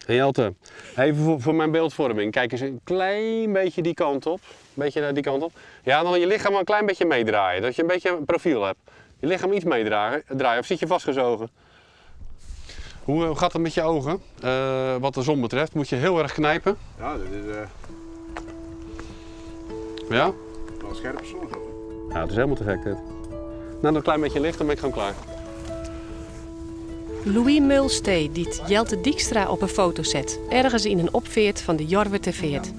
Hey Jelte, even voor mijn beeldvorming. Kijk eens een klein beetje die kant op. Een beetje die kant op. Ja, dan je lichaam een klein beetje meedraaien. Dat je een beetje een profiel hebt. Je lichaam iets meedraaien. Of zit je vastgezogen? Hoe gaat het met je ogen? Wat de zon betreft, moet je heel erg knijpen. Ja, dit is Ja? wel een scherpe zon. Ja, het is helemaal te gek dit. Nou, een klein beetje licht, dan ben ik gewoon klaar. Louis Mulstee die Jelte Dijkstra op een foto zet, ergens in een opveert van de Jorwerterveert.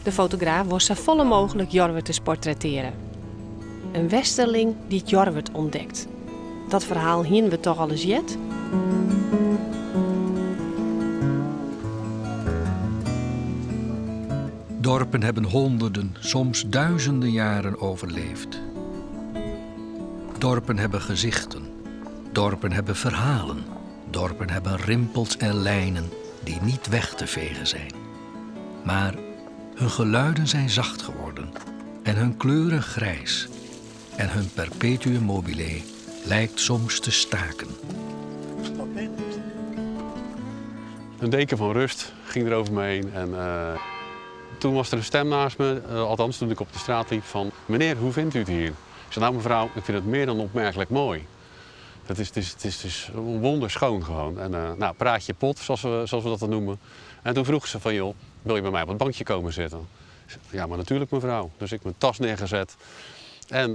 De fotograaf was zo volle mogelijk Jorwerters portretteren. Een westerling die het Jorwert ontdekt. Dat verhaal hien we toch al eens jet? Dorpen hebben honderden, soms duizenden jaren overleefd. Dorpen hebben gezichten. Dorpen hebben verhalen. Dorpen hebben rimpels en lijnen die niet weg te vegen zijn. Maar hun geluiden zijn zacht geworden en hun kleuren grijs. En hun perpetuum mobile lijkt soms te staken. Een deken van rust ging er over me heen. En toen was er een stem naast me, althans toen ik op de straat liep, van... Meneer, hoe vindt u het hier? Ik zei, nou mevrouw, ik vind het meer dan opmerkelijk mooi. Het is wonderschoon gewoon. En nou, praat je pot, zoals we dat dan noemen. En toen vroeg ze van, joh, wil je bij mij op het bankje komen zitten? Ik zei, ja, maar natuurlijk mevrouw. Dus ik mijn tas neergezet. En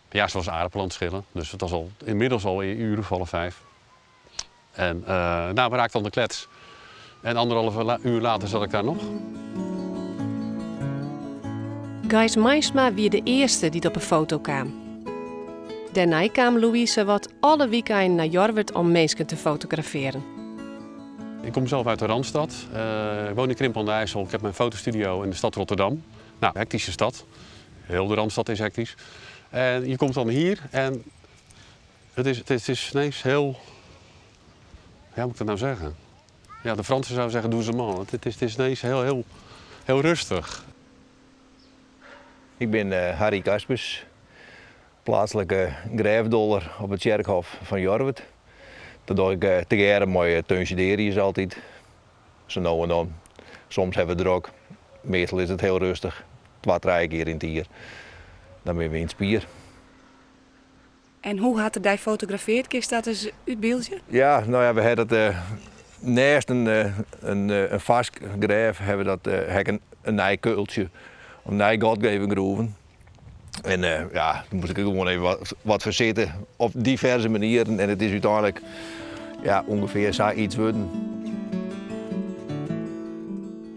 ja, ze was aardappelen schillen. Dus het was inmiddels al in uren of 4:30. En nou, we raakten aan de klets. En 1,5 uur later zat ik daar nog. Gijs Meisma wie de eerste die op een foto kwam. Daarna kwam Louise wat alle weekenden naar Jorwert om mensen te fotograferen. Ik kom zelf uit de Randstad. Ik woon in Krimpen aan de IJssel. Ik heb mijn fotostudio in de stad Rotterdam. Nou, hectische stad. Heel de Randstad is hectisch. En je komt dan hier en het is ineens heel... Ja, hoe moet ik dat nou zeggen? Ja, de Fransen zouden zeggen doucement. Het is ineens heel rustig. Ik ben Harry Kaspers, plaatselijke grijfdoller op het kerkhof van Jorwert. Dat doe ik tegenwoordig mooie tuinsederiërs altijd. Zo nou en dan. Soms hebben we druk. Meestal is het heel rustig. 2-3 keer in het jaar. Dan ben we in het spier. En hoe had hij fotografeerd? Kun je dat eens uit beeldje? Ja, nou ja, we hebben dat naast een vast grijf hebben we dat een nij kuiltje. Een nij godgeving groeven. En ja, dan moest ik gewoon even wat verzitten op diverse manieren. En het is uiteindelijk ja, ongeveer zoiets worden.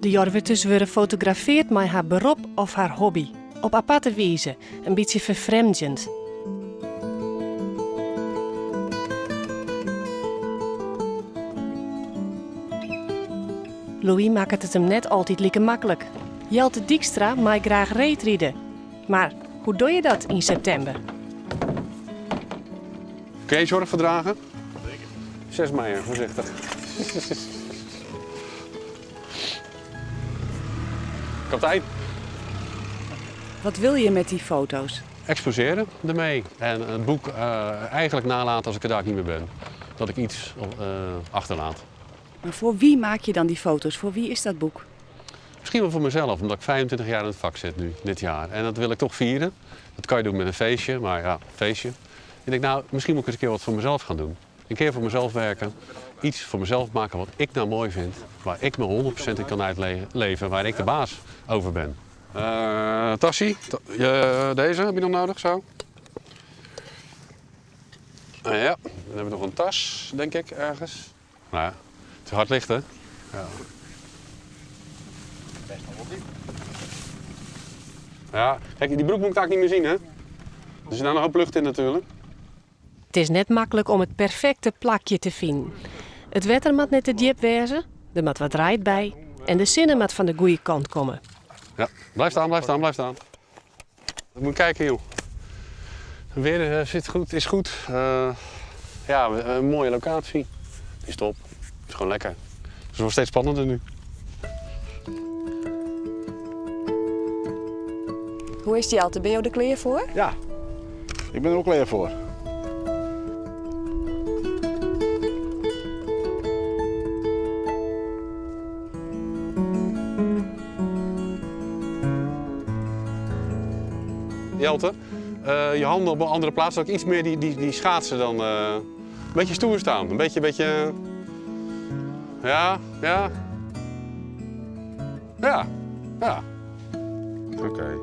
De Jorwerters worden gefotografeerd met haar beroep of haar hobby. Op aparte wijze, een beetje vervreemdend. Louis maakt het hem net altijd lekker makkelijk. Jelte Dijkstra mag graag reetrieden. Maar hoe doe je dat in september? Kun je zorg verdragen? Zeker. 6 mei, voorzichtig. Kapitein. Wat wil je met die foto's? Exposeren ermee. En het boek eigenlijk nalaten als ik er daar niet meer ben. Dat ik iets achterlaat. Maar voor wie maak je dan die foto's? Voor wie is dat boek? Misschien wel voor mezelf, omdat ik 25 jaar in het vak zit nu, dit jaar. En dat wil ik toch vieren. Dat kan je doen met een feestje, maar ja, feestje. Ik denk, nou, misschien moet ik eens een keer wat voor mezelf gaan doen. Een keer voor mezelf werken. Iets voor mezelf maken wat ik nou mooi vind. Waar ik me 100% in kan uitleven. Waar ik de baas over ben. Tassie, deze heb je nog nodig, zo. Ja, dan hebben we nog een tas, denk ik, ergens. Nou ja, het is hard licht, hè? Ja. Ja, kijk, die broek moet ik eigenlijk niet meer zien, hè? Er zit nou nog een hoop lucht in natuurlijk. Het is net makkelijk om het perfecte plakje te vinden. Het wetter moet net te diep wezen, er moet wat draait bij en de zinnen moet van de goede kant komen. Ja, blijf staan, blijf staan, blijf staan. Je moet kijken, joh. Het weer zit goed, is goed. Ja, een mooie locatie. Is top. Is gewoon lekker. Het wordt steeds spannender nu. Hoe is die altijd? Ben je er klaar voor? Ja, ik ben er ook klaar voor. Jelte. Je handen op een andere plaats, dat ik iets meer die schaatsen dan... een beetje stoer staan. Een beetje... Ja. Oké.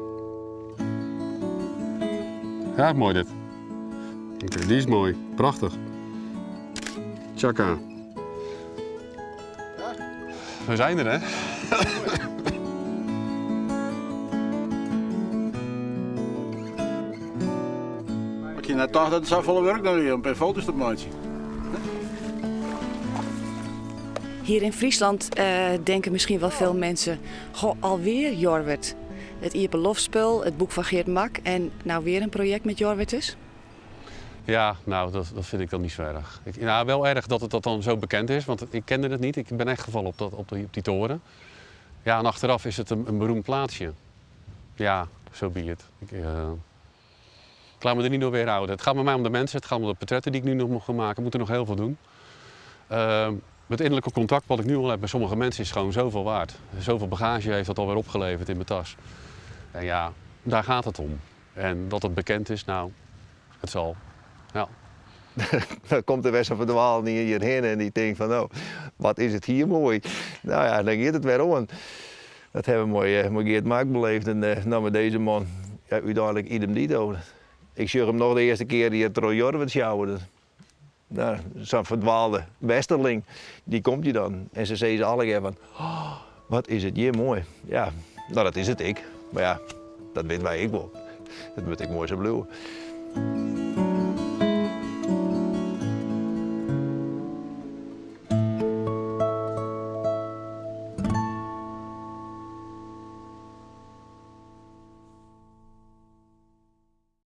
Ja, mooi dit. Oké, die is mooi. Prachtig. Tjaka. We zijn er, hè? Ik je nou toch dat het zo volle werk dan weer om een foto's te maken. Hier in Friesland denken misschien wel veel mensen... Goh, alweer Jorwert. Het Ieper Lofspul, het boek van Geert Mak en nou weer een project met Jorwerters. Ja, nou, dat vind ik dan niet zo erg. Wel erg dat het dan zo bekend is, want ik kende het niet. Ik ben echt gevallen op die toren. Ja, en achteraf is het een beroemd plaatsje. Ja, zo be it. Ik laat me er niet door weerhouden. Het gaat met mij om de mensen, het gaat om de portretten die ik nu nog mag gaan maken. Ik moet er nog heel veel doen. Het innerlijke contact wat ik nu al heb met sommige mensen is gewoon zoveel waard. Zoveel bagage heeft dat alweer opgeleverd in mijn tas. En ja, daar gaat het om. En dat het bekend is, nou, het zal. Ja. Dan komt de Wester van de Waal hierheen en die denkt van, oh, wat is het hier mooi. Nou ja, dan gaat het weer om. Dat hebben we mooi Geert Mak beleefd en nou met deze man, ja, uiteindelijk idem dito. Ik zag hem nog de eerste keer die het Roy Jorwert sjouwen. Nou, zo'n verdwaalde westerling, die komt hier dan. En ze zeggen alle keer van, oh, wat is het hier mooi. Ja, nou dat is het ik. Maar ja, dat weet wij ik wel. Dat moet ik mooi zo blijven.